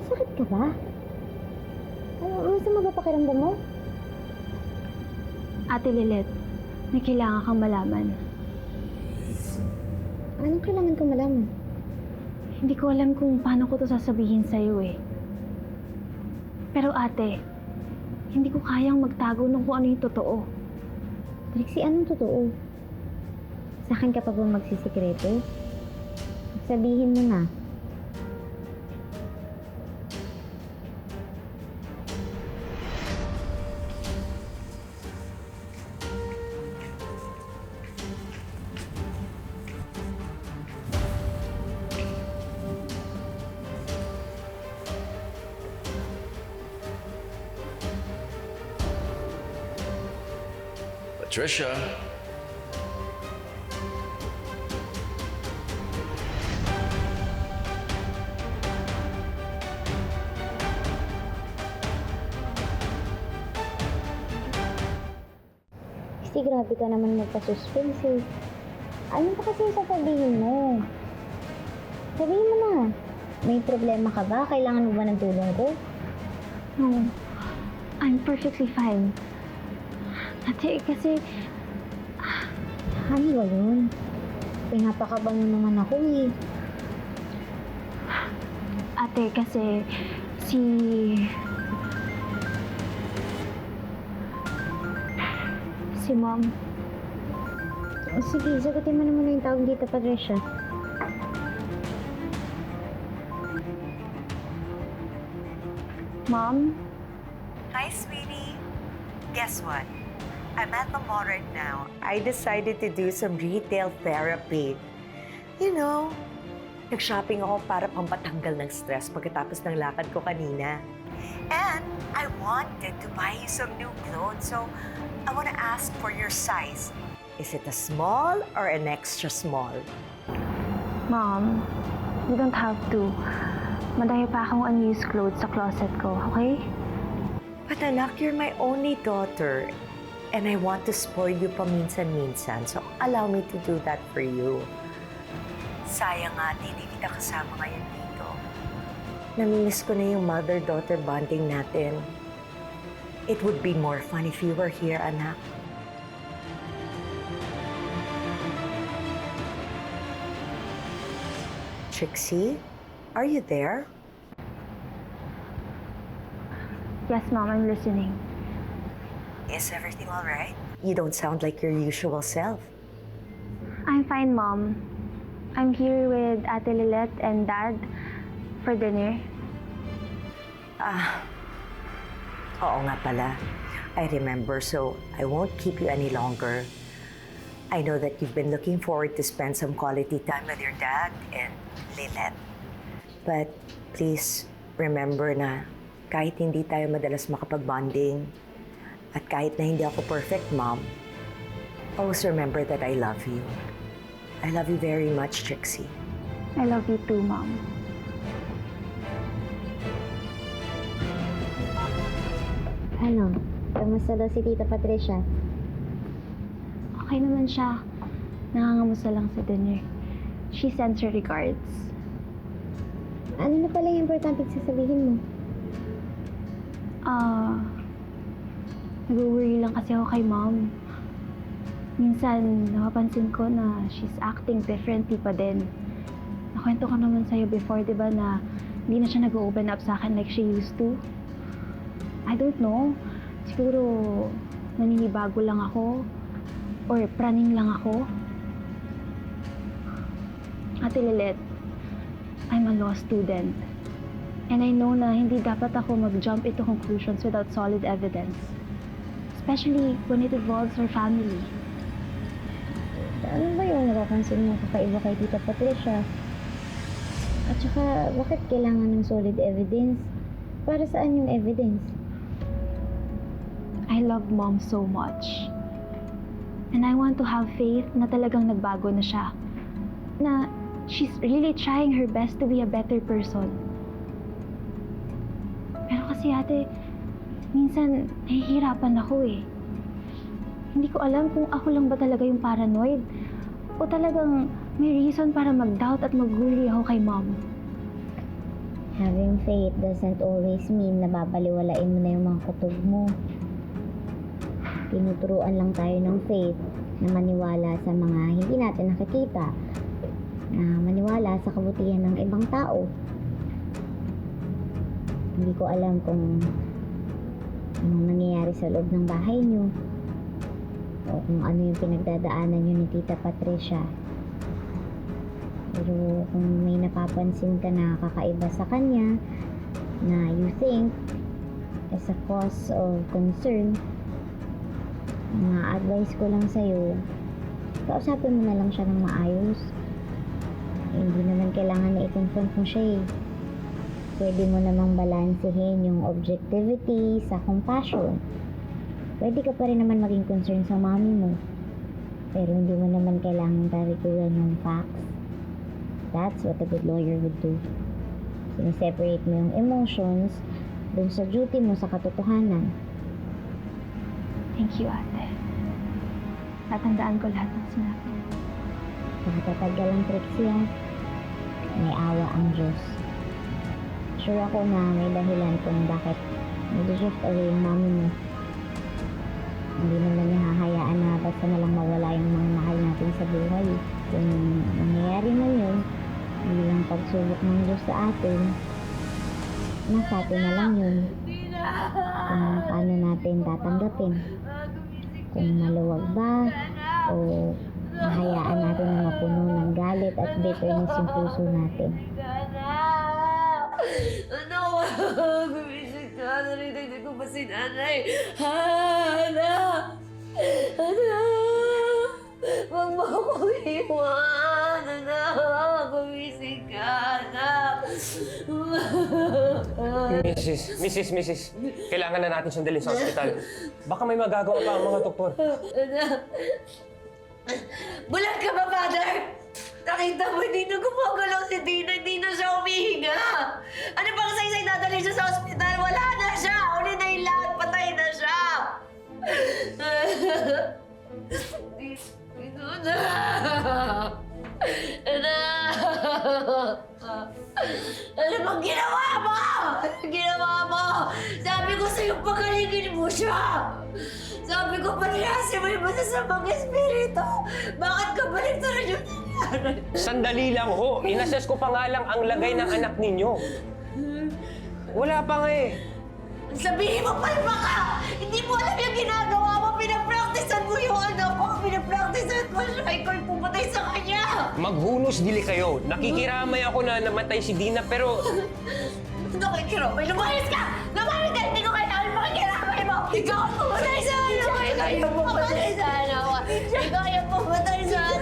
sakit ka ba? Masama ba pakiramdam mo? Ate Lilet, may kailangan kang malaman. Anong kailangan kong malaman? Hindi ko alam kung paano ko to sasabihin sa'yo eh. Pero ate, hindi ko kayang magtago ng kung ano yung totoo. Trixie, anong totoo? Sa akin ka pa ba magsisikreto? Sabihin mo na. Patricia? Kasi grabe ka naman magpa-suspense eh. Ano pa kasi sasabihin mo? Sabihin mo na. May problema ka ba? Kailangan mo ba ng tulong ko? No, I'm perfectly fine. Ate, kasi Ano ba yun? Pinapakaba mo naman ako eh. ate, kasi si Mom. Sige, sagutin mo naman yung tawag dito, Patricia. Mom? Hi, sweetie. Guess what? I'm at the mall right now. I decided to do some retail therapy. You know, nag-shopping ako para pampatanggal ng stress pagkatapos ng lakad ko kanina. And I wanted to buy you some new clothes, so I want to ask for your size. Is it a small or an extra small? Mom, you don't have to. Madami pa akong unused clothes sa closet ko, okay? But anak, you're my only daughter. And I want to spoil you paminsan-minsan. So allow me to do that for you. Sayang nga, hindi kita kasama ngayon dito. Namimiss ko na yung mother-daughter bonding natin. It would be more fun if you were here, anak. Trixie, are you there? Yes, Mom, I'm listening. Is everything all right? You don't sound like your usual self. I'm fine, Mom. I'm here with Ate Lilet and Dad for dinner. Oo nga pala. I remember, so I won't keep you any longer. I know that you've been looking forward to spend some quality time with your dad and Lilet. But please remember na kahit hindi tayo madalas makapag-bonding at kahit na hindi ako perfect mom, always remember that I love you. I love you very much, Trixie. I love you too, Mom. Ano? Kamusta daw si Tita Patricia? Okay naman siya. Nangangamusta lang sa dinner. She sends her regards. Ano na pala yung importante sasabihin mo? Nag-worry lang kasi ako kay Mom. Minsan, napapansin ko na she's acting differently pa din. Nakwento ko naman sa'yo before, di ba, na hindi na siya nag-open up sa akin like she used to. I don't know. Siguro, naninibago lang ako. Or praning lang ako. Ate Lilet, I'm a law student. And I know na hindi dapat ako mag-jump into conclusions without solid evidence. Especially when it involves our family. Ano ba yung napapansin mo kakaiba kay Tita Patricia? At saka, bakit kailangan ng solid evidence? Para saan yung evidence? I love Mom so much. And I want to have faith na talagang nagbago na siya. Na she's really trying her best to be a better person. Pero kasi ate, minsan nahihirapan ako eh. Hindi ko alam kung ako lang ba talaga yung paranoid o talagang may reason para mag-doubt at mag-worry ako kay Mom. Having faith doesn't always mean na babaliwalain mo na yung mga kutob mo. Tinuturuan lang tayo ng faith na maniwala sa mga hindi natin nakikita, na maniwala sa kabutihan ng ibang tao. Hindi ko alam kung anong nangyayari sa loob ng bahay niyo o kung ano yung pinagdadaanan niyo ni Tita Patricia. Pero kung may napapansin ka na kakaiba sa kanya na you think is a cause of concern, advice ko lang sa'yo, kausapin mo na lang siya ng maayos. Hindi naman kailangan na i-confront mo siya eh. Pwede mo namang balansehin yung objectivity sa compassion. Pwede ka pa rin naman maging concern sa mami mo. Pero hindi mo naman kailangan tarikulan yung facts. That's what a good lawyer would do. Siniseparate mo yung emotions dun sa duty mo sa katotohanan. Thank you, ate. Tatandaan ko lahat ng sinabi mo. Nakatatagal ang Trixie. May awa ang Diyos. Sure ako na may dahilan kung bakit nag-shift away yung mami mo. Hindi naman niya hahayaan na basta na lang mawala yung mga mahal natin sa buhay. Kung nangyayari man yun, bilang pagsubok ng Diyos sa atin, nasa atin na lang yun. Kung paano natin tatanggapin. Kung maluwag ba, o mahayaan natin na mapuno ng galit at bitterness yung puso natin. Ano? Gumising ka. Narinig ko pa si nanay. Anak! Anak! Huwag mo akong iwan. Anak! Gumising ka, anak! Mrs. Kailangan na natin sandali sa ospital. Baka may magagawa pa ang mga doktor. Anak! Bulag ka ba, Father? Nakita mo, hindi na gumagalaw si Dina. Hindi na siya humihinga. Ano bang say dadali siya sa ospital? Wala na siya. Uli na yung lahat. Patay na siya. Dino na. Anak! Ano bang ginawa mo? Ano ginawa mo? Sabi ko sa'yo, pagalingin mo siya. Sabi ko, palayasin mo yung masasamang espiritu. Bakit ka baliktaran yung nangyari? Sandali lang ho. Inassess ko pa nga lang ang lagay ng anak ninyo. Wala pa nga eh. Sabihin mo, palma ka! Hindi mo alam yung ginagawa mo. Pinapraktisan mo yung anak ko. Pinapraktisan mo siya. Ikaw yung pumatay sa kanya. Maghunos dili kayo. Nakikiramay ako na namatay si Dina pero... Nakikiramay. Lumayas ka! Lumayas ka! Hindi ko kailangan makikiramay mo! Ikaw ang pumatay sa anak ko! Ikaw yung pumatay sa anak ko! Ikaw yung pumatay sa